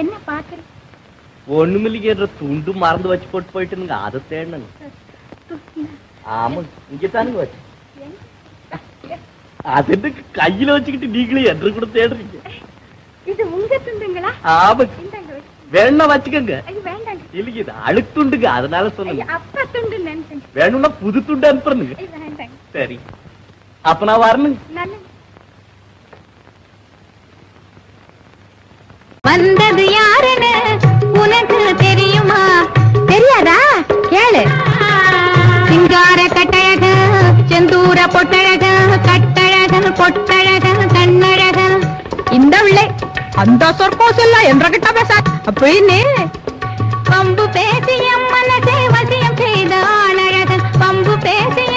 என்ன பாக்குறேன்? ஒண்ணுமில்லைங்க, துண்டு மறந்து வச்சு போட்டு போயிட்டுங்க, அதை தேடணுங்க. ஆமா, இங்கதானுங்க வச்சு. அது என்ன கையில வச்சுக்கிட்டு நீங்களே என்று கூட தேடுறீங்க? இது உங்க துண்டுங்களா? ஆமா, வேணும்னா வச்சுக்கோங்க. வேண்டாங்க. இல்லைங்க, இது அழுத்துண்டுங்க, அதனால சொல்லுங்க. அப்பா துண்டு நினைச்சேன். வேணும்னா புது துண்டு அனுப்புறேங்க. வேண்டாங்க. சரி, அப்ப நான் வரணுங்க. நல்லது. வந்தது யாருன்னு உனக்கு தெரியுமா? தெரியாதா? கேளு. சிங்கார கட்டழக, செந்தூர பொட்டழக, கட்டழக பொட்டழக, கண்ணழக. இந்த உள்ளே அந்த சொற்போஸ் எல்லாம் என்ற பேச அப்படின்னு பம்பு பேசிய மனசை வசியம் செய்த ஆளழகன். பம்பு பேசிய